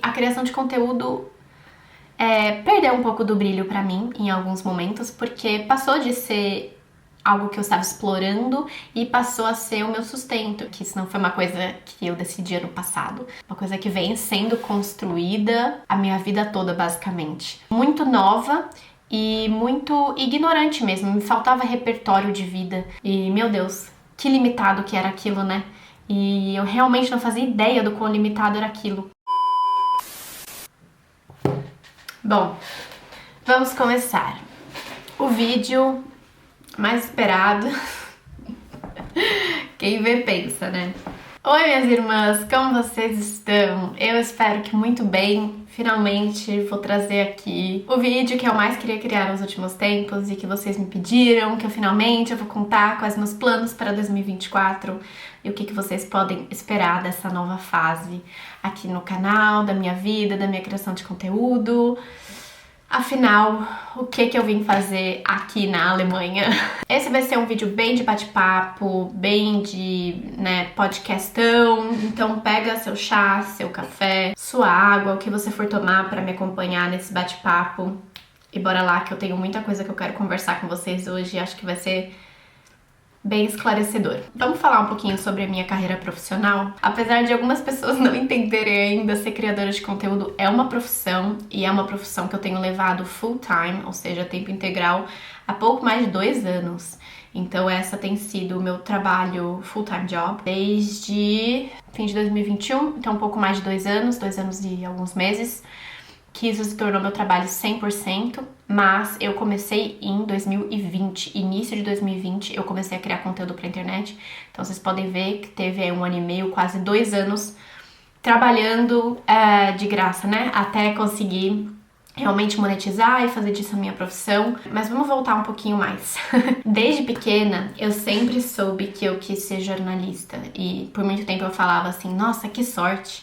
A criação de conteúdo perdeu um pouco do brilho pra mim em alguns momentos, porque passou de ser algo que eu estava explorando e passou a ser o meu sustento, que isso não foi uma coisa que eu decidi ano passado, uma coisa que vem sendo construída a minha vida toda, basicamente. Muito nova e muito ignorante mesmo, me faltava repertório de vida e, meu Deus, que limitado que era aquilo, né? E eu realmente não fazia ideia do quão limitado era aquilo. Bom, vamos começar. O vídeo mais esperado. Quem vê pensa, né? Oi, minhas irmãs, como vocês estão? Eu espero que muito bem. Finalmente vou trazer aqui o vídeo que eu mais queria criar nos últimos tempos e que vocês me pediram, que eu vou contar quais meus planos para 2024 e o que vocês podem esperar dessa nova fase aqui no canal, da minha vida, da minha criação de conteúdo. Afinal, o que eu vim fazer aqui na Alemanha? Esse vai ser um vídeo bem de bate-papo, bem de, podcastão. Então pega seu chá, seu café, sua água, o que você for tomar para me acompanhar nesse bate-papo. E bora lá, que eu tenho muita coisa que eu quero conversar com vocês hoje e acho que vai ser bem esclarecedor. Vamos falar um pouquinho sobre a minha carreira profissional. Apesar de algumas pessoas não entenderem ainda, ser criadora de conteúdo é uma profissão e é uma profissão que eu tenho levado full time, ou seja, tempo integral, há pouco mais de 2 anos. Então essa tem sido o meu trabalho full time job desde fim de 2021, então um pouco mais de 2 anos e alguns meses. Que isso se tornou meu trabalho 100%, mas eu comecei em 2020, início de 2020, eu comecei a criar conteúdo pra internet, então vocês podem ver que teve aí 1 ano e meio, quase 2 anos, trabalhando de graça, né, até conseguir realmente monetizar e fazer disso a minha profissão. Mas vamos voltar um pouquinho mais. Desde pequena, eu sempre soube que eu quis ser jornalista e por muito tempo eu falava assim, nossa, que sorte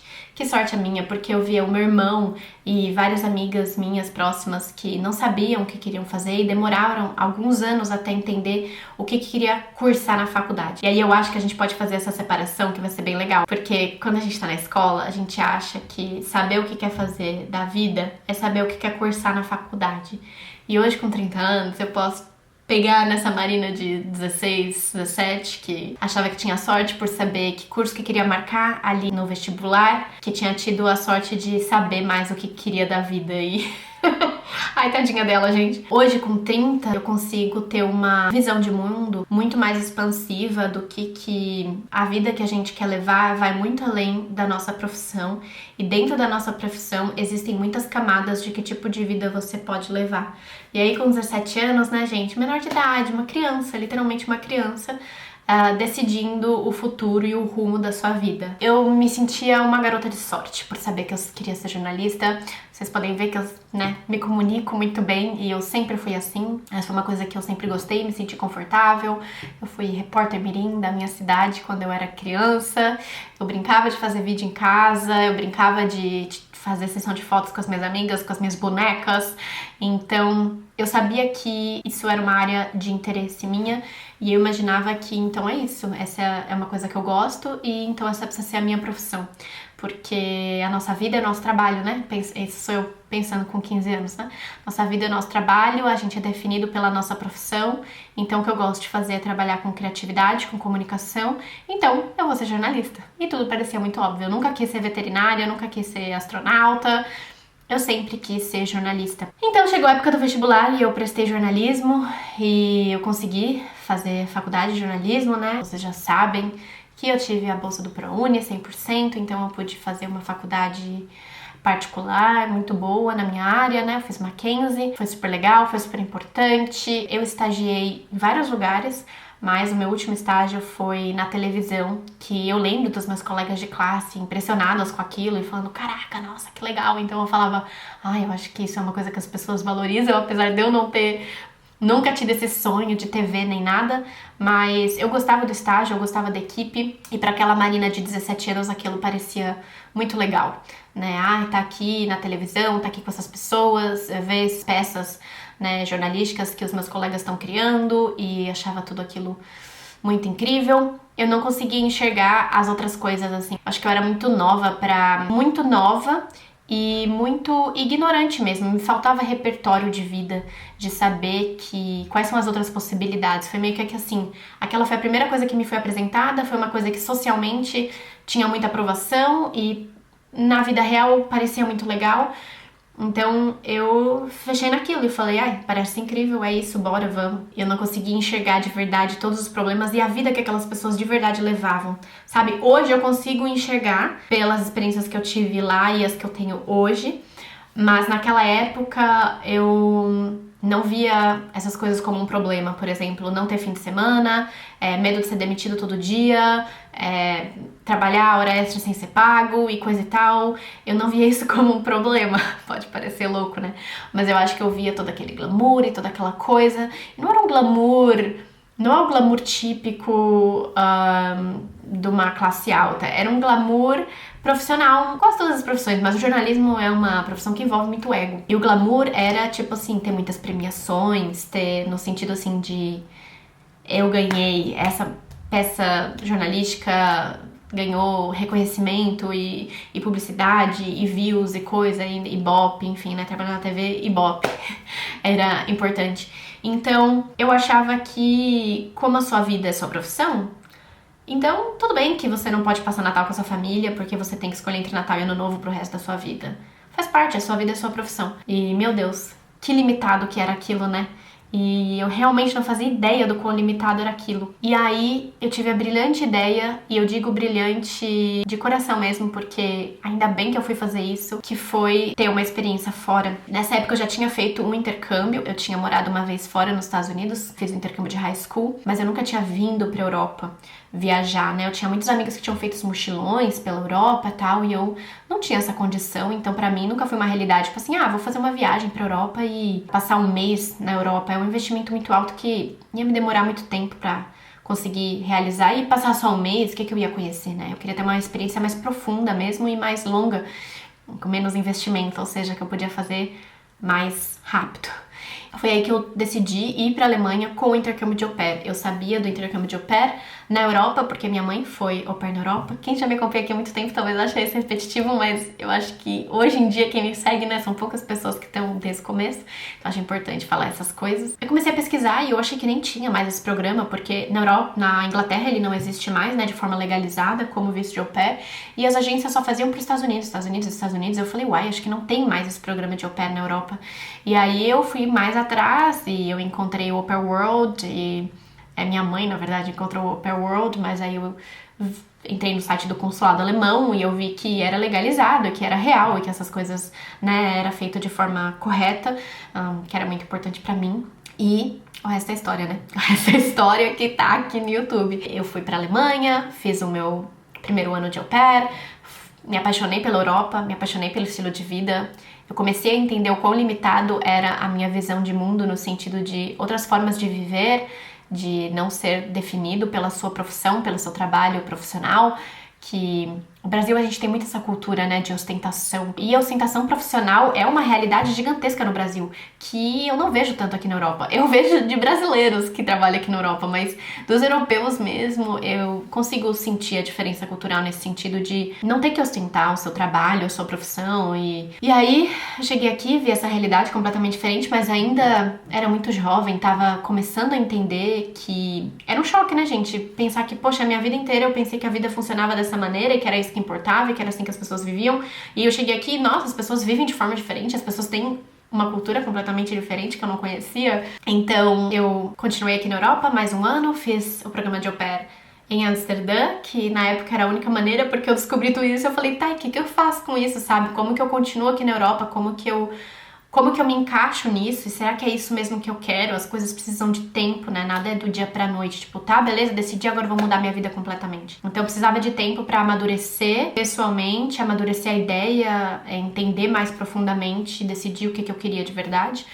a minha, porque eu via o meu irmão e várias amigas minhas próximas que não sabiam o que queriam fazer e demoraram alguns anos até entender o que queria cursar na faculdade. E aí eu acho que a gente pode fazer essa separação que vai ser bem legal, porque quando a gente tá na escola, a gente acha que saber o que quer fazer da vida é saber o que quer cursar na faculdade. E hoje, com 30 anos, eu posso pegar nessa Marina de 16, 17, que achava que tinha sorte por saber que curso que queria marcar ali no vestibular, que tinha tido a sorte de saber mais o que queria da vida e... Ai, tadinha dela, gente. Hoje, com 30, eu consigo ter uma visão de mundo muito mais expansiva do que a vida que a gente quer levar vai muito além da nossa profissão. E dentro da nossa profissão existem muitas camadas de que tipo de vida você pode levar. E aí, com 17 anos, né, gente, menor de idade, uma criança, literalmente uma criança, decidindo o futuro e o rumo da sua vida. Eu me sentia uma garota de sorte por saber que eu queria ser jornalista. Vocês podem ver que eu, me comunico muito bem e eu sempre fui assim. Essa foi uma coisa que eu sempre gostei, me senti confortável. Eu fui repórter mirim da minha cidade quando eu era criança. Eu brincava de fazer vídeo em casa, eu brincava de fazer sessão de fotos com as minhas amigas, com as minhas bonecas. Então, eu sabia que isso era uma área de interesse minha e eu imaginava que, então é isso, essa é uma coisa que eu gosto e então essa precisa ser a minha profissão. Porque a nossa vida é nosso trabalho, né? Isso sou eu pensando com 15 anos, né? Nossa vida é nosso trabalho, a gente é definido pela nossa profissão. Então o que eu gosto de fazer é trabalhar com criatividade, com comunicação. Então eu vou ser jornalista. E tudo parecia muito óbvio. Eu nunca quis ser veterinária, eu nunca quis ser astronauta. Eu sempre quis ser jornalista. Então chegou a época do vestibular e eu prestei jornalismo e eu consegui fazer faculdade de jornalismo, né? Vocês já sabem que eu tive a bolsa do ProUni 100%, então eu pude fazer uma faculdade particular muito boa na minha área, né? Eu fiz Mackenzie, foi super legal, foi super importante. Eu estagiei em vários lugares, mas o meu último estágio foi na televisão, que eu lembro dos meus colegas de classe impressionados com aquilo e falando, caraca, nossa, que legal. Então eu falava, eu acho que isso é uma coisa que as pessoas valorizam, apesar de eu não ter nunca tive esse sonho de TV nem nada, mas eu gostava do estágio, eu gostava da equipe e para aquela Marina de 17 anos aquilo parecia muito legal, né? Tá aqui na televisão, tá aqui com essas pessoas, ver peças, né, jornalísticas que os meus colegas estão criando e achava tudo aquilo muito incrível. Eu não conseguia enxergar as outras coisas assim. Acho que eu era muito nova e muito ignorante mesmo. Me faltava repertório de vida, de saber quais são as outras possibilidades. Foi meio que assim, aquela foi a primeira coisa que me foi apresentada, foi uma coisa que socialmente tinha muita aprovação e na vida real parecia muito legal. Então eu fechei naquilo e falei, ai, parece incrível, é isso, bora, vamos. E eu não conseguia enxergar de verdade todos os problemas e a vida que aquelas pessoas de verdade levavam, sabe? Hoje eu consigo enxergar pelas experiências que eu tive lá e as que eu tenho hoje, mas naquela época eu não via essas coisas como um problema. Por exemplo, não ter fim de semana, medo de ser demitido todo dia, trabalhar hora extra sem ser pago e coisa e tal. Eu não via isso como um problema. Pode parecer louco, né? Mas eu acho que eu via todo aquele glamour e toda aquela coisa. E não era um glamour, não é o glamour típico de uma classe alta. Era um glamour profissional, quase todas as profissões, mas o jornalismo é uma profissão que envolve muito ego. E o glamour era, tipo assim, ter muitas premiações, ter no sentido assim de eu ganhei essa peça jornalística, ganhou reconhecimento e publicidade e views e coisa, e Ibope, enfim, né, trabalhando na TV, Ibope era importante. Então, eu achava que como a sua vida é sua profissão, então tudo bem que você não pode passar Natal com a sua família porque você tem que escolher entre Natal e Ano Novo pro resto da sua vida. Faz parte, a sua vida é a sua profissão. E, meu Deus, que limitado que era aquilo, né? E eu realmente não fazia ideia do quão limitado era aquilo. E aí eu tive a brilhante ideia, e eu digo brilhante de coração mesmo, porque ainda bem que eu fui fazer isso, que foi ter uma experiência fora. Nessa época eu já tinha feito um intercâmbio, eu tinha morado uma vez fora nos Estados Unidos, fiz um intercâmbio de high school, mas eu nunca tinha vindo pra Europa viajar, né? Eu tinha muitos amigos que tinham feito os mochilões pela Europa e tal, e eu não tinha essa condição, então pra mim nunca foi uma realidade, tipo assim, vou fazer uma viagem pra Europa e passar um mês na Europa. É um investimento muito alto que ia me demorar muito tempo pra conseguir realizar, e passar só um mês, o que eu ia conhecer, né? Eu queria ter uma experiência mais profunda mesmo e mais longa, com menos investimento, ou seja, que eu podia fazer mais rápido. Foi aí que eu decidi ir pra Alemanha com o intercâmbio de au pair. Eu sabia do intercâmbio de au pair na Europa, porque minha mãe foi au pair na Europa. Quem já me acompanha aqui há muito tempo talvez ache isso repetitivo, mas eu acho que hoje em dia quem me segue, né, são poucas pessoas que estão desde o começo, então acho importante falar essas coisas. Eu comecei a pesquisar e eu achei que nem tinha mais esse programa, porque na Europa, na Inglaterra ele não existe mais, né, de forma legalizada, como visto de au pair, e as agências só faziam pros Estados Unidos. Eu falei, uai, acho que não tem mais esse programa de au pair na Europa. E aí eu fui mais atrás e eu encontrei o Au Pair World, e minha mãe, na verdade, encontrou o Au Pair World, mas aí eu entrei no site do consulado alemão e eu vi que era legalizado, que era real e que essas coisas, né, era feito de forma correta, que era muito importante pra mim. E o resto é história, né? O resto é história que tá aqui no YouTube. Eu fui pra Alemanha, fiz o meu primeiro ano de au pair, me apaixonei pela Europa, me apaixonei pelo estilo de vida. Eu comecei a entender o quão limitado era a minha visão de mundo no sentido de outras formas de viver, de não ser definido pela sua profissão, pelo seu trabalho profissional, que no Brasil a gente tem muito essa cultura, né, de ostentação. E a ostentação profissional é uma realidade gigantesca no Brasil, que eu não vejo tanto aqui na Europa. Eu vejo de brasileiros que trabalham aqui na Europa, mas dos europeus mesmo, eu consigo sentir a diferença cultural nesse sentido de não ter que ostentar o seu trabalho, a sua profissão. E aí, eu cheguei aqui, vi essa realidade completamente diferente, mas ainda era muito jovem, tava começando a entender que era um choque, né, gente? Pensar que, poxa, a minha vida inteira eu pensei que a vida funcionava dessa maneira e que era isso que importava e que era assim que as pessoas viviam. E eu cheguei aqui, nossa, as pessoas vivem de forma diferente, as pessoas têm uma cultura completamente diferente que eu não conhecia. Então eu continuei aqui na Europa mais um ano, fiz o programa de au pair em Amsterdã, que na época era a única maneira, porque eu descobri tudo isso e eu falei, tá, e o que eu faço com isso, sabe? Como que eu continuo aqui na Europa? Como que eu me encaixo nisso? E será que é isso mesmo que eu quero? As coisas precisam de tempo, né? Nada é do dia pra noite. Tipo, tá, beleza, decidi, agora vou mudar minha vida completamente. Então eu precisava de tempo pra amadurecer pessoalmente, amadurecer a ideia, entender mais profundamente, decidir o que eu queria de verdade.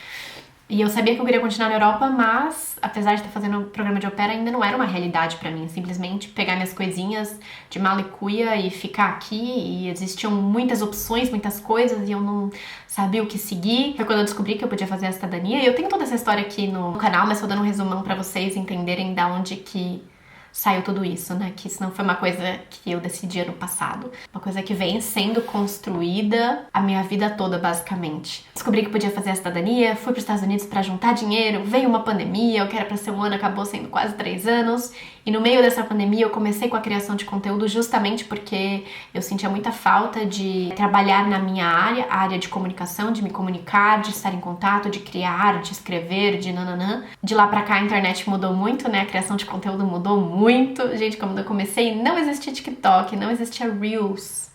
E eu sabia que eu queria continuar na Europa, mas apesar de estar fazendo o programa de au pair, ainda não era uma realidade pra mim. Simplesmente pegar minhas coisinhas de mala e cuia e ficar aqui. E existiam muitas opções, muitas coisas, e eu não sabia o que seguir. Foi quando eu descobri que eu podia fazer a cidadania. E eu tenho toda essa história aqui no canal, mas tô dando um resumão pra vocês entenderem da onde que saiu tudo isso, né? Que isso não foi uma coisa que eu decidi ano passado. Uma coisa que vem sendo construída a minha vida toda, basicamente. Descobri que podia fazer a cidadania, fui para os Estados Unidos para juntar dinheiro, veio uma pandemia, o que era para ser um ano acabou sendo quase 3 anos. E no meio dessa pandemia eu comecei com a criação de conteúdo justamente porque eu sentia muita falta de trabalhar na minha área, a área de comunicação, de me comunicar, de estar em contato, de criar, de escrever, de nananã. De lá pra cá a internet mudou muito, né? A criação de conteúdo mudou muito. Gente, quando eu comecei não existia TikTok, não existia Reels,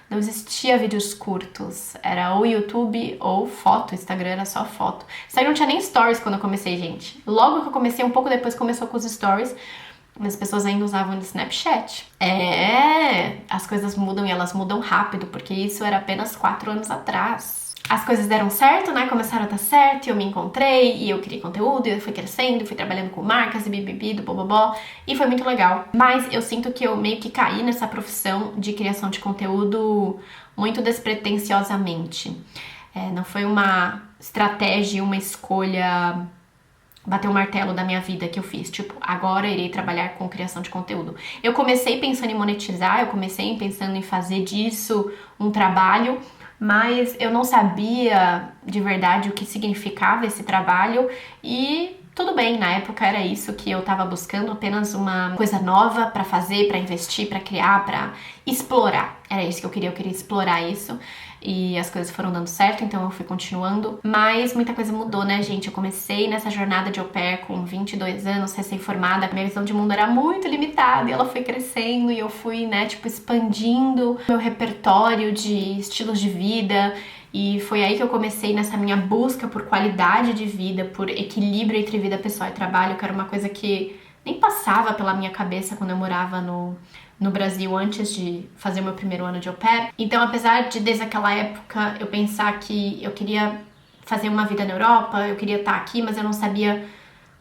não existia vídeos curtos. Era ou YouTube ou foto, Instagram era só foto. Instagram não tinha nem stories quando eu comecei, gente. Logo que eu comecei, um pouco depois começou com os stories, mas as pessoas ainda usavam o Snapchat. As coisas mudam e elas mudam rápido, porque isso era apenas 4 anos atrás. As coisas deram certo, né? Começaram a dar certo, e eu me encontrei, e eu criei conteúdo, e eu fui crescendo, fui trabalhando com marcas, e bibibi, do bobobó, e foi muito legal. Mas eu sinto que eu meio que caí nessa profissão de criação de conteúdo muito despretensiosamente. Não foi uma estratégia, uma escolha bater o martelo da minha vida que eu fiz, tipo, agora irei trabalhar com criação de conteúdo. Eu comecei pensando em monetizar, eu comecei pensando em fazer disso um trabalho, mas eu não sabia de verdade o que significava esse trabalho e tudo bem, na época era isso que eu tava buscando, apenas uma coisa nova pra fazer, pra investir, pra criar, pra explorar. Era isso que eu queria explorar isso. E as coisas foram dando certo, então eu fui continuando. Mas muita coisa mudou, né, gente? Eu comecei nessa jornada de au pair com 22 anos, recém-formada. Minha visão de mundo era muito limitada e ela foi crescendo e eu fui, né, tipo, expandindo meu repertório de estilos de vida. E foi aí que eu comecei nessa minha busca por qualidade de vida, por equilíbrio entre vida pessoal e trabalho, que era uma coisa que nem passava pela minha cabeça quando eu morava no Brasil antes de fazer o meu primeiro ano de au pair. Então, apesar de desde aquela época eu pensar que eu queria fazer uma vida na Europa, eu queria estar aqui, mas eu não sabia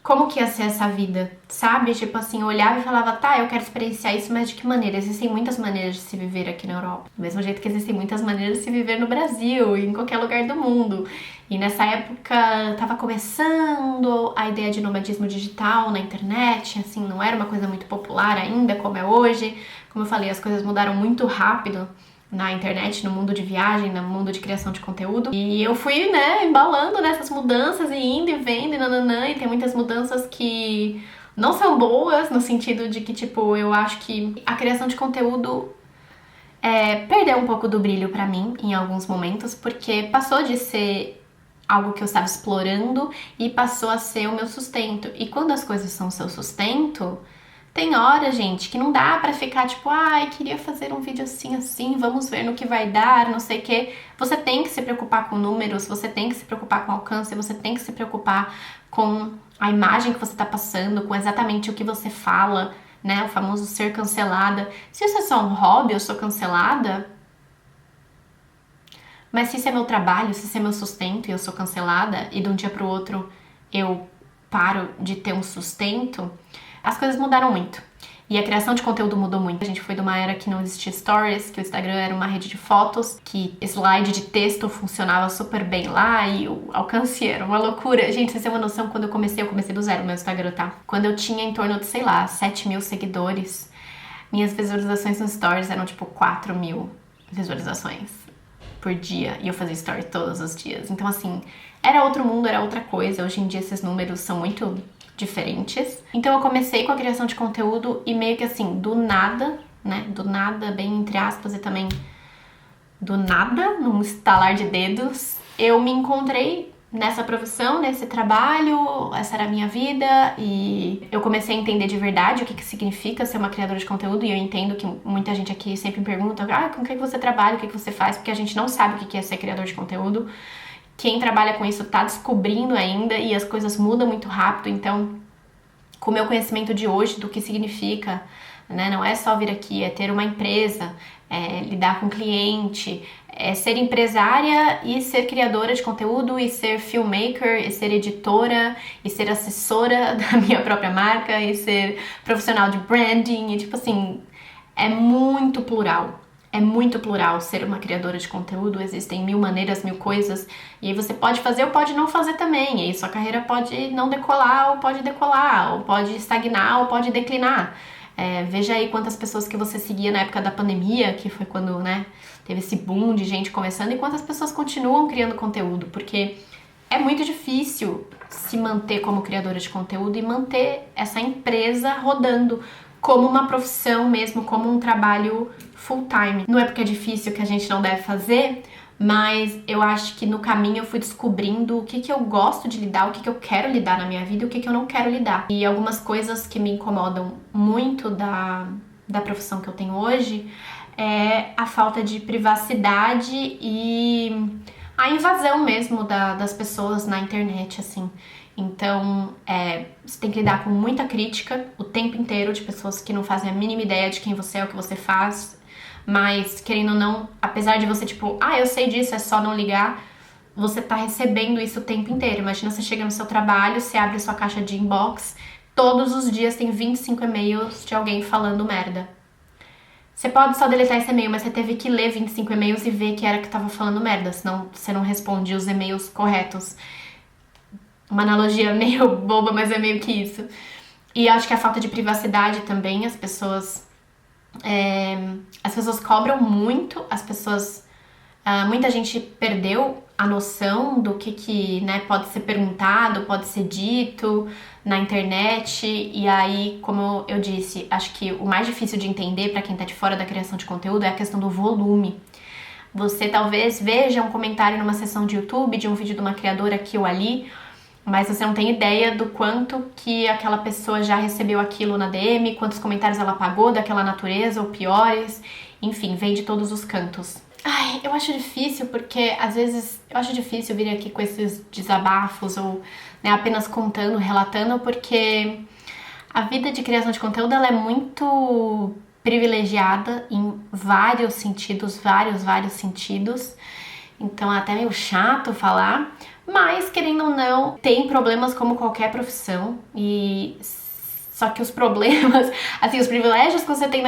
como que ia ser essa vida, sabe? Tipo assim, eu olhava e falava, tá, eu quero experienciar isso, mas de que maneira? Existem muitas maneiras de se viver aqui na Europa. Do mesmo jeito que existem muitas maneiras de se viver no Brasil e em qualquer lugar do mundo. E nessa época tava começando a ideia de nomadismo digital na internet, assim, não era uma coisa muito popular ainda, como é hoje. Como eu falei, as coisas mudaram muito rápido na internet, no mundo de viagem, no mundo de criação de conteúdo. E eu fui, né, embalando nessas mudanças e indo e vendo e nananã, e tem muitas mudanças que não são boas, no sentido de que, tipo, eu acho que a criação de conteúdo perdeu um pouco do brilho pra mim em alguns momentos, porque passou de ser algo que eu estava explorando e passou a ser o meu sustento. E quando as coisas são seu sustento, tem hora, gente, que não dá pra ficar tipo, ai, queria fazer um vídeo assim, assim, vamos ver no que vai dar, não sei o quê. Você tem que se preocupar com números, você tem que se preocupar com alcance, você tem que se preocupar com a imagem que você tá passando, com exatamente o que você fala, né? O famoso ser cancelada. Se isso é só um hobby, eu sou cancelada. Mas se isso é meu trabalho, se isso é meu sustento e eu sou cancelada, e de um dia pro outro eu paro de ter um sustento, as coisas mudaram muito. E a criação de conteúdo mudou muito. A gente foi de uma era que não existia stories, que o Instagram era uma rede de fotos, que slide de texto funcionava super bem lá e o alcance era uma loucura. Gente, vocês têm uma noção, quando eu comecei do zero no meu Instagram, tá? Quando eu tinha em torno de, sei lá, 7 mil seguidores, minhas visualizações no stories eram tipo 4 mil visualizações por dia. E eu fazia story todos os dias. Então, assim, era outro mundo, era outra coisa. Hoje em dia esses números são muito diferentes. Então eu comecei com a criação de conteúdo e meio que assim, do nada, né? Do nada, bem entre aspas, e também do nada, num estalar de dedos, eu me encontrei nessa profissão, nesse trabalho, essa era a minha vida e eu comecei a entender de verdade o que significa ser uma criadora de conteúdo. E eu entendo que muita gente aqui sempre me pergunta, com o que você trabalha, o que você faz, porque a gente não sabe o que é ser criador de conteúdo. Quem trabalha com isso tá descobrindo ainda e as coisas mudam muito rápido, então com o meu conhecimento de hoje do que significa, né, não é só vir aqui, é ter uma empresa, lidar com cliente, ser empresária e ser criadora de conteúdo e ser filmmaker, e ser editora, e ser assessora da minha própria marca, e ser profissional de branding, e tipo assim, é muito plural. É muito plural ser uma criadora de conteúdo, existem 1000 maneiras, 1000 coisas, e aí você pode fazer ou pode não fazer também, e aí sua carreira pode não decolar ou pode decolar, ou pode estagnar ou pode declinar. Veja aí quantas pessoas que você seguia na época da pandemia, que foi quando, né, teve esse boom de gente começando, e quantas pessoas continuam criando conteúdo, porque é muito difícil se manter como criadora de conteúdo e manter essa empresa rodando como uma profissão mesmo, como um trabalho full time. Não é porque é difícil que a gente não deve fazer, mas eu acho que no caminho eu fui descobrindo o que eu gosto de lidar, o que eu quero lidar na minha vida e o que eu não quero lidar. E algumas coisas que me incomodam muito da profissão que eu tenho hoje é a falta de privacidade e a invasão mesmo das pessoas na internet, assim. Então, você tem que lidar com muita crítica o tempo inteiro de pessoas que não fazem a mínima ideia de quem você é, o que você faz. Mas, querendo ou não, apesar de você, tipo, eu sei disso, é só não ligar, você tá recebendo isso o tempo inteiro. Imagina você chega no seu trabalho, você abre sua caixa de inbox, todos os dias tem 25 e-mails de alguém falando merda. Você pode só deletar esse e-mail, mas você teve que ler 25 e-mails e ver que era que tava falando merda, senão você não responde os e-mails corretos. Uma analogia meio boba, mas é meio que isso. E acho que a falta de privacidade também, as pessoas cobram muito, muita gente perdeu a noção do que né, pode ser perguntado, pode ser dito na internet, e aí, como eu disse, acho que o mais difícil de entender para quem tá de fora da criação de conteúdo é a questão do volume. Você talvez veja um comentário numa sessão de YouTube de um vídeo de uma criadora aqui ou ali, mas você não tem ideia do quanto que aquela pessoa já recebeu aquilo na DM, quantos comentários ela pagou daquela natureza ou piores, enfim, vem de todos os cantos. Eu acho difícil porque às vezes eu acho difícil vir aqui com esses desabafos ou né, apenas contando, relatando, porque a vida de criação de conteúdo ela é muito privilegiada em vários sentidos, vários sentidos. Então é até meio chato falar, mas querendo ou não, tem problemas como qualquer profissão, e só que os problemas, assim, os privilégios que você tem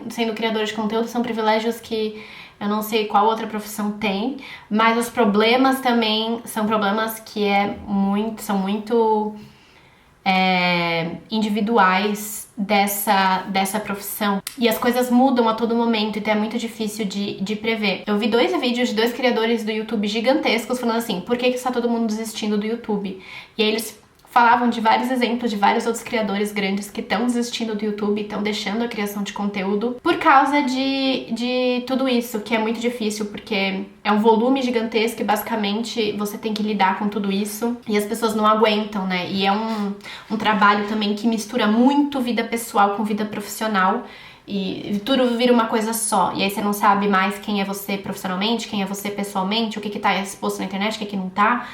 sendo criador de conteúdo são privilégios que eu não sei qual outra profissão tem, mas os problemas também são problemas que são muito individuais dessa profissão. E as coisas mudam a todo momento, então é muito difícil de prever. Eu vi 2 vídeos de 2 criadores do YouTube gigantescos falando assim, por que está todo mundo desistindo do YouTube? E aí eles falavam de vários exemplos de vários outros criadores grandes que estão desistindo do YouTube, estão deixando a criação de conteúdo por causa de tudo isso, que é muito difícil, porque é um volume gigantesco e basicamente você tem que lidar com tudo isso e as pessoas não aguentam, né? E é um trabalho também que mistura muito vida pessoal com vida profissional e tudo vira uma coisa só. E aí você não sabe mais quem é você profissionalmente, quem é você pessoalmente, o que tá exposto na internet, o que não tá.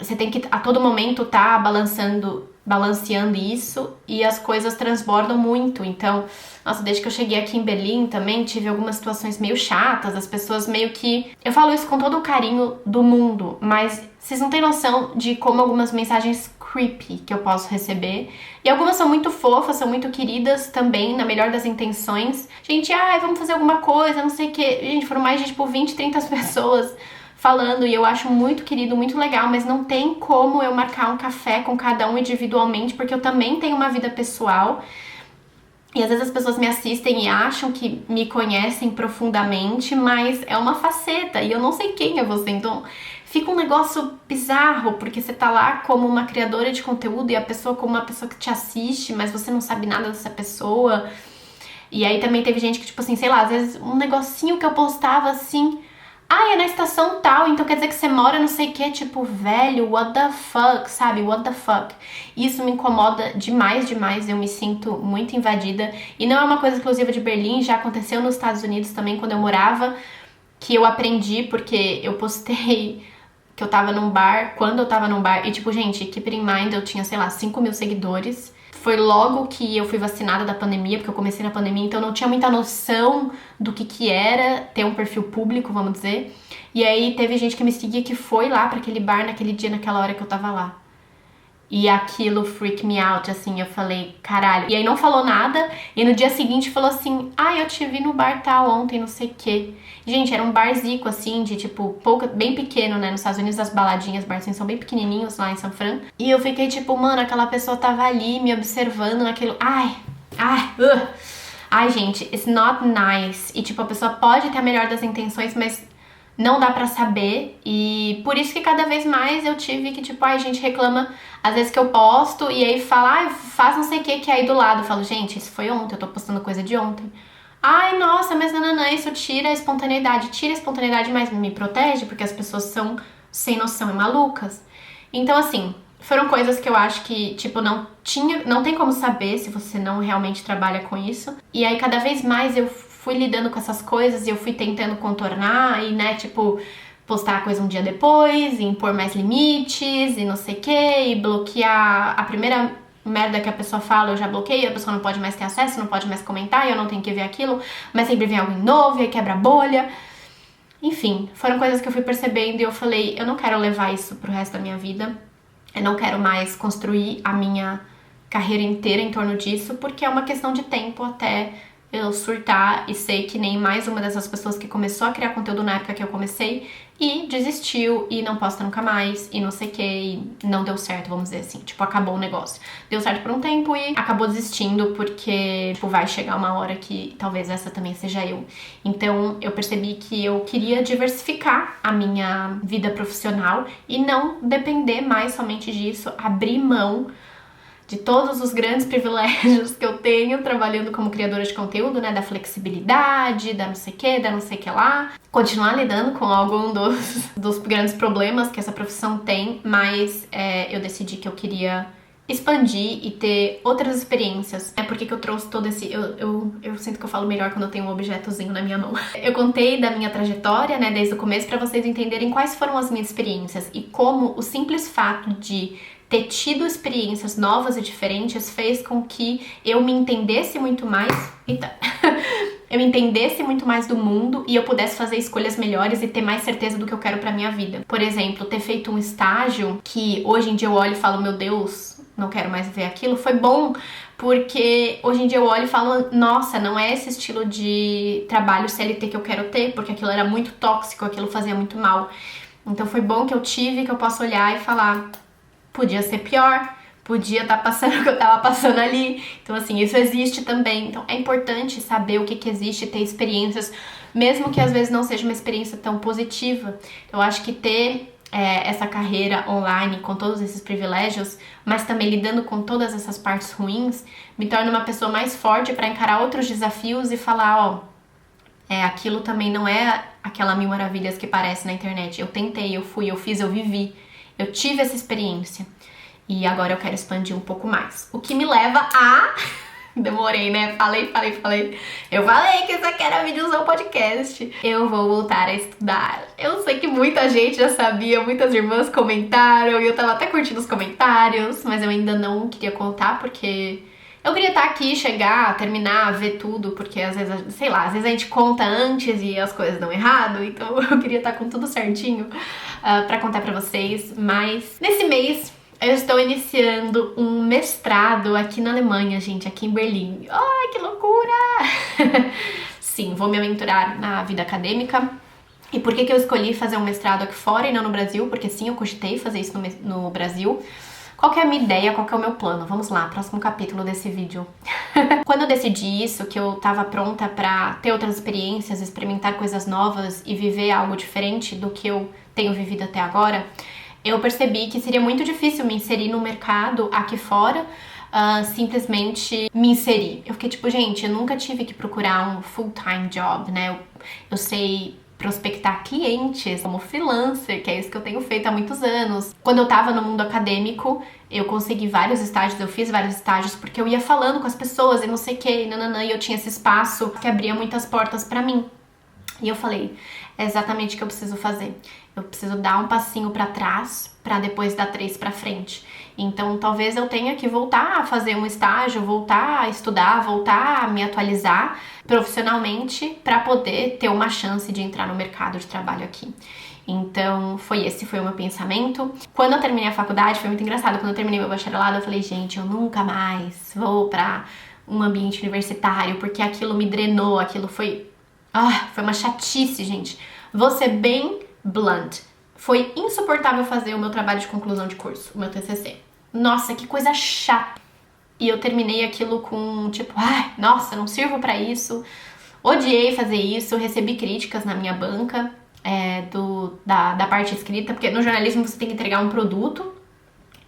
Você tem que a todo momento tá balanceando isso e as coisas transbordam muito. Então, nossa, desde que eu cheguei aqui em Berlim também tive algumas situações meio chatas, as pessoas meio que... Eu falo isso com todo o carinho do mundo, mas vocês não têm noção de como algumas mensagens creepy que eu posso receber. E algumas são muito fofas, são muito queridas também, na melhor das intenções. Gente, vamos fazer alguma coisa, não sei o quê. Gente, foram mais de tipo 20, 30 pessoas falando, e eu acho muito querido, muito legal, mas não tem como eu marcar um café com cada um individualmente, porque eu também tenho uma vida pessoal, e às vezes as pessoas me assistem e acham que me conhecem profundamente, mas é uma faceta, e eu não sei quem é você, então fica um negócio bizarro, porque você tá lá como uma criadora de conteúdo, e a pessoa como uma pessoa que te assiste, mas você não sabe nada dessa pessoa, e aí também teve gente que, tipo assim, sei lá, às vezes um negocinho que eu postava assim... é na estação tal, então quer dizer que você mora não sei o que, tipo, velho, what the fuck, sabe, what the fuck. Isso me incomoda demais, eu me sinto muito invadida, e não é uma coisa exclusiva de Berlim, já aconteceu nos Estados Unidos também, quando eu morava, que eu aprendi, porque eu postei que eu tava num bar, quando eu tava num bar, e tipo, gente, keep in mind, eu tinha, sei lá, 5 mil seguidores, foi logo que eu fui vacinada da pandemia, porque eu comecei na pandemia, então eu não tinha muita noção do que era ter um perfil público, vamos dizer. E aí teve gente que me seguia que foi lá pra aquele bar naquele dia, naquela hora que eu tava lá. E aquilo freak me out, assim, eu falei, caralho. E aí não falou nada, e no dia seguinte falou assim, eu te vi no bar tal ontem, não sei o quê. Gente, era um barzico, assim, de tipo, bem pequeno, né? Nos Estados Unidos as baladinhas, barzinhos são bem pequenininhos lá em São Fran. E eu fiquei tipo, mano, aquela pessoa tava ali me observando naquilo. Ai, gente, it's not nice. E, tipo, a pessoa pode ter a melhor das intenções, mas não dá pra saber. E por isso que cada vez mais eu tive que, tipo, a gente reclama, às vezes que eu posto, e aí fala, faz não sei o que é aí do lado. Eu falo, gente, isso foi ontem, eu tô postando coisa de ontem. Ai, nossa, mas nananã, isso tira a espontaneidade. Tira a espontaneidade, mas me protege, porque as pessoas são sem noção e malucas. Então, assim, foram coisas que eu acho que, tipo, não tem como saber se você não realmente trabalha com isso. E aí, cada vez mais eu fui lidando com essas coisas e eu fui tentando contornar e, né, tipo, postar a coisa um dia depois, e impor mais limites e não sei o que, e bloquear a primeira merda que a pessoa fala, eu já bloqueio, a pessoa não pode mais ter acesso, não pode mais comentar, eu não tenho que ver aquilo, mas sempre vem algo novo e aí quebra a bolha. Enfim, foram coisas que eu fui percebendo e eu falei, eu não quero levar isso pro resto da minha vida. Eu não quero mais construir a minha carreira inteira em torno disso, porque é uma questão de tempo até eu surtar e ser que nem mais uma dessas pessoas que começou a criar conteúdo na época que eu comecei e desistiu e não posta nunca mais e não sei o que, e não deu certo, vamos dizer assim, tipo, acabou o negócio. Deu certo por um tempo e acabou desistindo porque, tipo, vai chegar uma hora que talvez essa também seja eu. Então, eu percebi que eu queria diversificar a minha vida profissional e não depender mais somente disso, abrir mão de todos os grandes privilégios que eu tenho trabalhando como criadora de conteúdo, né, da flexibilidade, da não sei o que, da não sei o que lá, continuar lidando com algum dos grandes problemas que essa profissão tem, mas eu decidi que eu queria expandir e ter outras experiências. É porque que eu trouxe todo esse... Eu sinto que eu falo melhor quando eu tenho um objetozinho na minha mão. Eu contei da minha trajetória, né, desde o começo, pra vocês entenderem quais foram as minhas experiências e como o simples fato de ter tido experiências novas e diferentes fez com que eu me entendesse muito mais. Eu entendesse muito mais do mundo e eu pudesse fazer escolhas melhores e ter mais certeza do que eu quero pra minha vida. Por exemplo, ter feito um estágio que hoje em dia eu olho e falo, meu Deus, não quero mais ver aquilo, foi bom, porque hoje em dia eu olho e falo, nossa, não é esse estilo de trabalho CLT que eu quero ter, porque aquilo era muito tóxico, aquilo fazia muito mal. Então foi bom que eu tive, que eu posso olhar e falar, podia ser pior, podia estar passando o que eu tava passando ali. Então, assim, isso existe também. Então, é importante saber o que existe, ter experiências, mesmo que às vezes não seja uma experiência tão positiva. Eu acho que ter essa carreira online com todos esses privilégios, mas também lidando com todas essas partes ruins, me torna uma pessoa mais forte para encarar outros desafios e falar, aquilo também não é aquela mil maravilhas que parece na internet. Eu tentei, eu fui, eu fiz, eu vivi. Eu tive essa experiência e agora eu quero expandir um pouco mais. O que me leva a... Demorei, né? Falei. Eu falei que isso aqui era vídeozão podcast. Eu vou voltar a estudar. Eu sei que muita gente já sabia, muitas irmãs comentaram e eu tava até curtindo os comentários, mas eu ainda não queria contar porque... Eu queria estar aqui, chegar, terminar, ver tudo, porque às vezes, sei lá, às vezes a gente conta antes e as coisas dão errado, então eu queria estar com tudo certinho pra contar pra vocês. Mas nesse mês eu estou iniciando um mestrado aqui na Alemanha, gente, aqui em Berlim. Ai, que loucura! Sim, vou me aventurar na vida acadêmica. E por que eu escolhi fazer um mestrado aqui fora e não no Brasil? Porque sim, eu cogitei fazer isso no Brasil. Qual que é a minha ideia, qual que é o meu plano? Vamos lá, próximo capítulo desse vídeo. Quando eu decidi isso, que eu tava pronta pra ter outras experiências, experimentar coisas novas e viver algo diferente do que eu tenho vivido até agora, eu percebi que seria muito difícil me inserir no mercado aqui fora, simplesmente me inserir. Eu fiquei tipo, gente, eu nunca tive que procurar um full-time job, né? Eu sei prospectar clientes como freelancer, que é isso que eu tenho feito há muitos anos. Quando eu tava no mundo acadêmico, eu consegui vários estágios, eu fiz vários estágios porque eu ia falando com as pessoas e não sei o que, e eu tinha esse espaço que abria muitas portas pra mim. E eu falei, é exatamente o que eu preciso fazer. Eu preciso dar um passinho pra trás pra depois dar 3 pra frente. Então, talvez eu tenha que voltar a fazer um estágio, voltar a estudar, voltar a me atualizar profissionalmente para poder ter uma chance de entrar no mercado de trabalho aqui. Então, foi o meu pensamento. Quando eu terminei a faculdade, foi muito engraçado. Quando eu terminei meu bacharelado, eu falei, gente, eu nunca mais vou para um ambiente universitário, porque aquilo me drenou, aquilo foi uma chatice, gente. Vou ser bem blunt. Foi insuportável fazer o meu trabalho de conclusão de curso, o meu TCC. Nossa, que coisa chata. e eu terminei aquilo com tipo, ai, nossa, não sirvo pra isso, odiei fazer isso, recebi críticas na minha banca da parte escrita, porque no jornalismo você tem que entregar um produto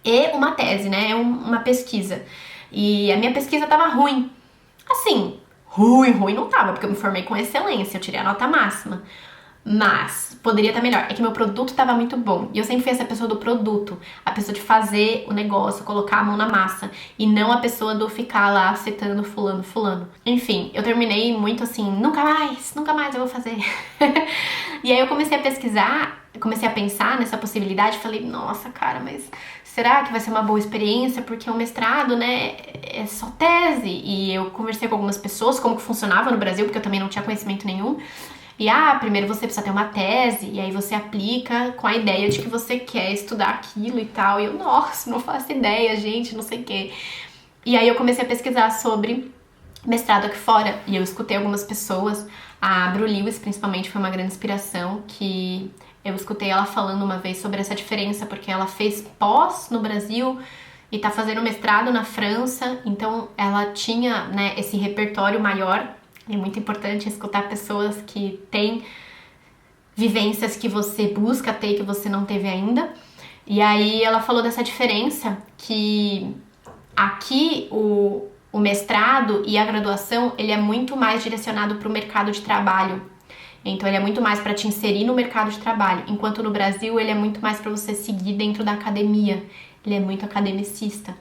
e uma tese, né, uma pesquisa. E a minha pesquisa tava ruim. Assim, ruim não tava, porque eu me formei com excelência, eu tirei a nota máxima. Mas poderia estar melhor. É que meu produto tava muito bom. E eu sempre fui essa pessoa do produto, a pessoa de fazer o negócio, colocar a mão na massa, e não a pessoa do ficar lá citando fulano. Enfim, eu terminei muito assim, nunca mais eu vou fazer. E aí eu comecei a pesquisar, comecei a pensar nessa possibilidade, falei, nossa, cara, mas será que vai ser uma boa experiência? Porque o mestrado, né, é só tese. E eu conversei com algumas pessoas como que funcionava no Brasil, porque eu também não tinha conhecimento nenhum. E primeiro você precisa ter uma tese, e aí você aplica com a ideia de que você quer estudar aquilo e tal. E eu, nossa, não faço ideia, gente, não sei o quê. E aí eu comecei a pesquisar sobre mestrado aqui fora, e eu escutei algumas pessoas, a Bru Lewis principalmente foi uma grande inspiração, que eu escutei ela falando uma vez sobre essa diferença, porque ela fez pós no Brasil e tá fazendo mestrado na França, então ela tinha, né, esse repertório maior. É muito importante escutar pessoas que têm vivências que você busca ter e que você não teve ainda. E aí ela falou dessa diferença, que aqui o mestrado e a graduação, ele é muito mais direcionado para o mercado de trabalho. Então ele é muito mais para te inserir no mercado de trabalho, enquanto no Brasil ele é muito mais para você seguir dentro da academia. Ele é muito academicista.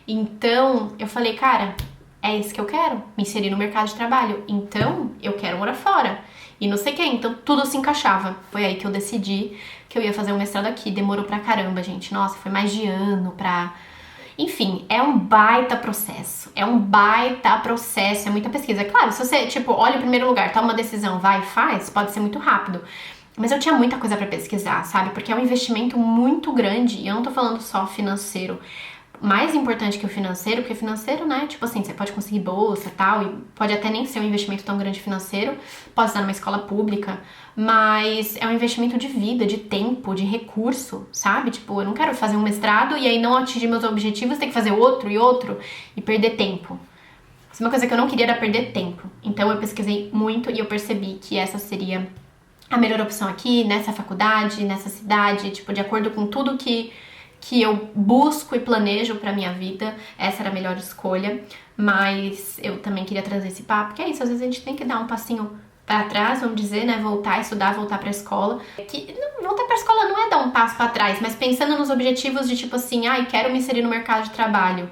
Então eu falei, cara, é isso que eu quero, me inserir no mercado de trabalho. Então, eu quero morar fora. E não sei o que, então tudo se encaixava. Foi aí que eu decidi que eu ia fazer um mestrado aqui. Demorou pra caramba, gente. Nossa, foi mais de ano pra... Enfim, é um baita processo. É muita pesquisa. Claro, se você, tipo, olha o primeiro lugar, toma uma decisão, vai e faz, pode ser muito rápido. Mas eu tinha muita coisa pra pesquisar, sabe? Porque é um investimento muito grande. E eu não tô falando só financeiro. Mais importante que o financeiro, porque o financeiro, né, tipo assim, você pode conseguir bolsa e tal, e pode até nem ser um investimento tão grande financeiro, pode estar numa escola pública, mas é um investimento de vida, de tempo, de recurso, sabe? Tipo, eu não quero fazer um mestrado e aí não atingir meus objetivos, ter que fazer outro e perder tempo. Uma coisa que eu não queria era perder tempo. Então eu pesquisei muito e eu percebi que essa seria a melhor opção aqui, nessa faculdade, nessa cidade, tipo, de acordo com tudo que eu busco e planejo pra minha vida, essa era a melhor escolha, mas eu também queria trazer esse papo, porque é isso, às vezes a gente tem que dar um passinho pra trás, vamos dizer, né, voltar a estudar, voltar pra escola, voltar pra escola não é dar um passo pra trás, mas pensando nos objetivos de tipo assim, quero me inserir no mercado de trabalho,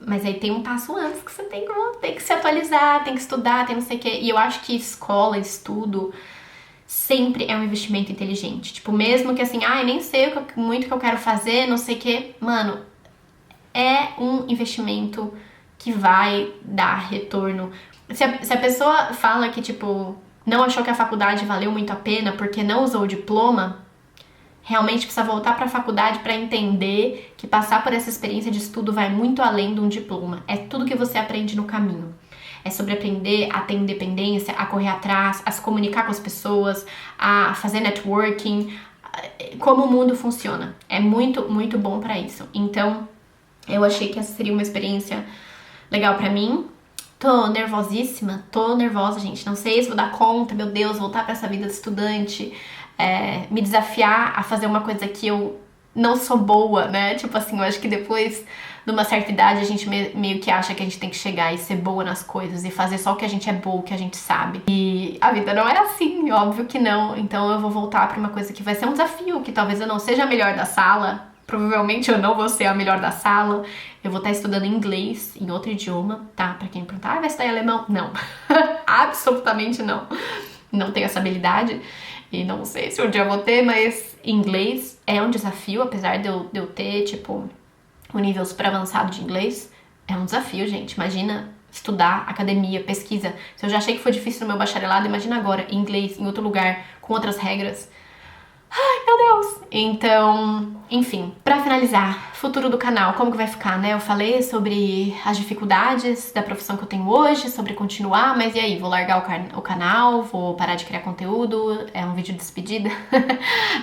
mas aí tem um passo antes que você tem que se atualizar, tem que estudar, tem não sei o quê, e eu acho que escola, estudo, sempre é um investimento inteligente. Tipo, mesmo que assim, nem sei muito o que eu quero fazer, não sei o que. Mano, é um investimento que vai dar retorno. Se a pessoa fala que, tipo, não achou que a faculdade valeu muito a pena porque não usou o diploma, realmente precisa voltar pra faculdade pra entender que passar por essa experiência de estudo vai muito além de um diploma. É tudo que você aprende no caminho. É sobre aprender a ter independência, a correr atrás, a se comunicar com as pessoas, a fazer networking, como o mundo funciona. É muito, muito bom pra isso. Então, eu achei que essa seria uma experiência legal pra mim. Tô nervosa, gente. Não sei se vou dar conta, meu Deus, voltar pra essa vida de estudante, me desafiar a fazer uma coisa que eu não sou boa, né? Tipo assim, eu acho que depois de uma certa idade a gente meio que acha que a gente tem que chegar e ser boa nas coisas e fazer só o que a gente é boa, o que a gente sabe. E a vida não é assim, óbvio que não. Então eu vou voltar pra uma coisa que vai ser um desafio, que talvez eu não seja a melhor da sala, provavelmente eu não vou ser a melhor da sala. Eu vou estar estudando inglês, em outro idioma, tá? Pra quem perguntar, vai estudar em alemão? Não. Absolutamente não. Não tenho essa habilidade. E não sei se um dia eu vou ter, mas inglês é um desafio, apesar de eu ter, tipo, um nível super avançado de inglês. É um desafio, gente. Imagina estudar, academia, pesquisa. Se eu já achei que foi difícil no meu bacharelado, imagina agora, em inglês, em outro lugar, com outras regras. Ai, meu Deus! Então, enfim, pra finalizar, futuro do canal, como que vai ficar, né? Eu falei sobre as dificuldades da profissão que eu tenho hoje, sobre continuar, mas e aí? Vou largar o canal? Vou parar de criar conteúdo? É um vídeo de despedida?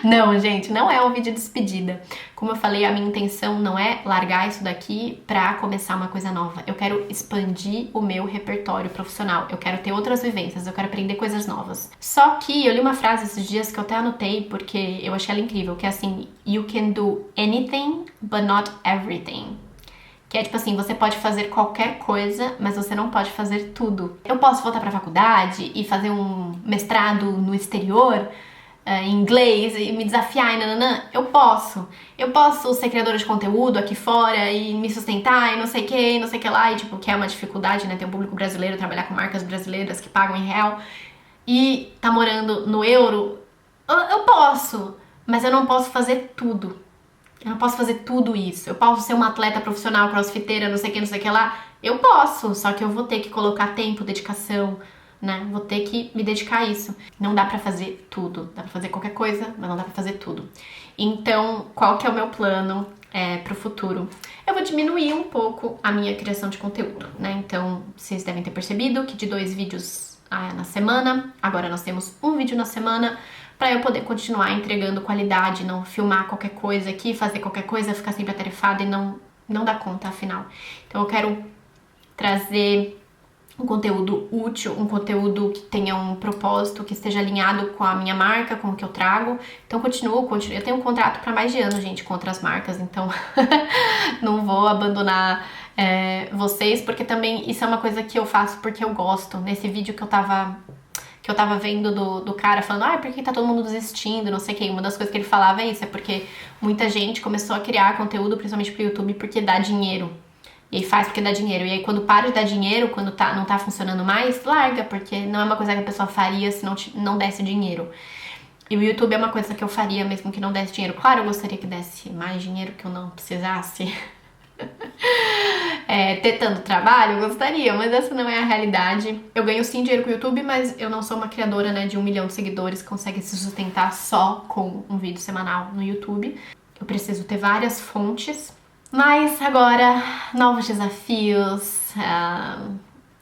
Não, gente, não é um vídeo de despedida. Como eu falei, a minha intenção não é largar isso daqui pra começar uma coisa nova. Eu quero expandir o meu repertório profissional. Eu quero ter outras vivências, eu quero aprender coisas novas. Só que eu li uma frase esses dias que eu até anotei porque eu achei ela incrível, que é assim: You can do anything, but not everything. Que é tipo assim, você pode fazer qualquer coisa, mas você não pode fazer tudo. Eu posso voltar pra faculdade e fazer um mestrado no exterior, em inglês, e me desafiar e nananã? Eu posso. Eu posso ser criadora de conteúdo aqui fora e me sustentar e não sei o que, não sei o que lá, e tipo, que é uma dificuldade, né? Ter um público brasileiro, trabalhar com marcas brasileiras que pagam em real e tá morando no euro. Eu posso, mas eu não posso fazer tudo. Eu não posso fazer tudo isso. Eu posso ser uma atleta profissional, crossfiteira, não sei o que lá. Eu posso, só que eu vou ter que colocar tempo, dedicação, né? Vou ter que me dedicar a isso. Não dá pra fazer tudo. Dá pra fazer qualquer coisa, mas não dá pra fazer tudo. Então, qual que é o meu plano pro futuro? Eu vou diminuir um pouco a minha criação de conteúdo, né? Então, vocês devem ter percebido que de 2 vídeos na semana, agora nós temos 1 vídeo na semana, pra eu poder continuar entregando qualidade, não filmar qualquer coisa aqui, fazer qualquer coisa, ficar sempre atarefada e não dar conta, afinal. Então eu quero trazer um conteúdo útil, um conteúdo que tenha um propósito, que esteja alinhado com a minha marca, com o que eu trago. Então continuo. Eu tenho um contrato para mais de ano, gente, com outras marcas, então não vou abandonar vocês, porque também isso é uma coisa que eu faço porque eu gosto. Nesse vídeo que eu tava vendo do cara falando, por que tá todo mundo desistindo, não sei o que. Uma das coisas que ele falava é isso, é porque muita gente começou a criar conteúdo, principalmente pro YouTube, porque dá dinheiro. E aí faz porque dá dinheiro. E aí quando para de dar dinheiro, quando não tá funcionando mais, larga, porque não é uma coisa que a pessoa faria se não desse dinheiro. E o YouTube é uma coisa que eu faria mesmo que não desse dinheiro. Claro, eu gostaria que desse mais dinheiro, que eu não precisasse ter tanto trabalho, eu gostaria, mas essa não é a realidade. Eu ganho sim dinheiro com o YouTube, mas eu não sou uma criadora, né, de 1 milhão de seguidores que consegue se sustentar só com um vídeo semanal no YouTube. Eu preciso ter várias fontes. Mas agora, novos desafios,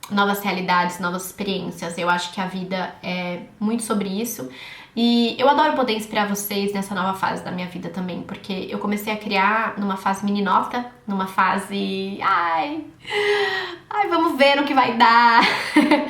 novas realidades, novas experiências. Eu acho que a vida é muito sobre isso. E eu adoro poder inspirar vocês nessa nova fase da minha vida também, porque eu comecei a criar numa fase meninota, numa fase, vamos ver no que vai dar,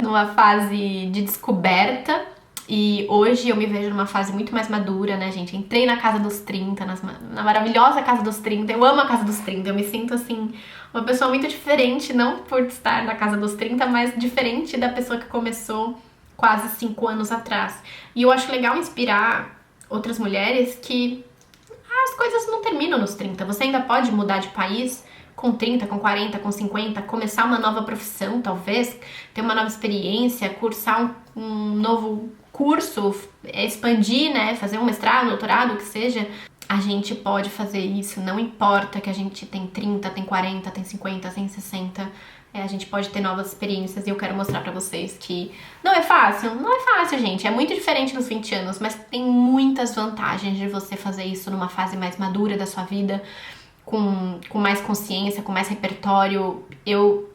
numa fase de descoberta. E hoje eu me vejo numa fase muito mais madura, né, gente? Entrei na casa dos 30, na maravilhosa casa dos 30. Eu amo a casa dos 30. Eu me sinto, assim, uma pessoa muito diferente, não por estar na casa dos 30, mas diferente da pessoa que começou quase 5 anos atrás. E eu acho legal inspirar outras mulheres que as coisas não terminam nos 30. Você ainda pode mudar de país com 30, com 40, com 50, começar uma nova profissão, talvez, ter uma nova experiência, cursar um novo curso, expandir, né, fazer um mestrado, doutorado, o que seja. A gente pode fazer isso, não importa que a gente tem 30, tem 40, tem 50, tem 60, a gente pode ter novas experiências e eu quero mostrar pra vocês que não é fácil, gente, é muito diferente nos 20 anos, mas tem muitas vantagens de você fazer isso numa fase mais madura da sua vida, com mais consciência, com mais repertório. Eu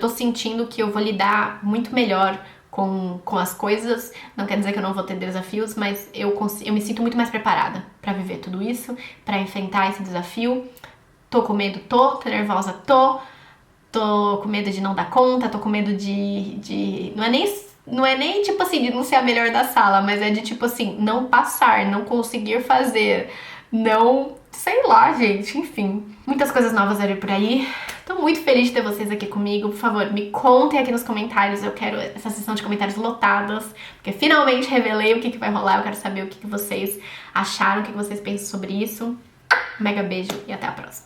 tô sentindo que eu vou lidar muito melhor com as coisas. Não quer dizer que eu não vou ter desafios, mas eu me sinto muito mais preparada pra viver tudo isso, pra enfrentar esse desafio. Tô com medo? Tô nervosa? Tô com medo de não dar conta, tô com medo de... Não é nem tipo assim, de não ser a melhor da sala, mas é de tipo assim, não passar, não conseguir fazer, não... Sei lá, gente, enfim. Muitas coisas novas a vir por aí. Tô muito feliz de ter vocês aqui comigo. Por favor, me contem aqui nos comentários. Eu quero essa sessão de comentários lotadas, porque finalmente revelei o que vai rolar. Eu quero saber o que vocês acharam, o que vocês pensam sobre isso. Mega beijo e até a próxima.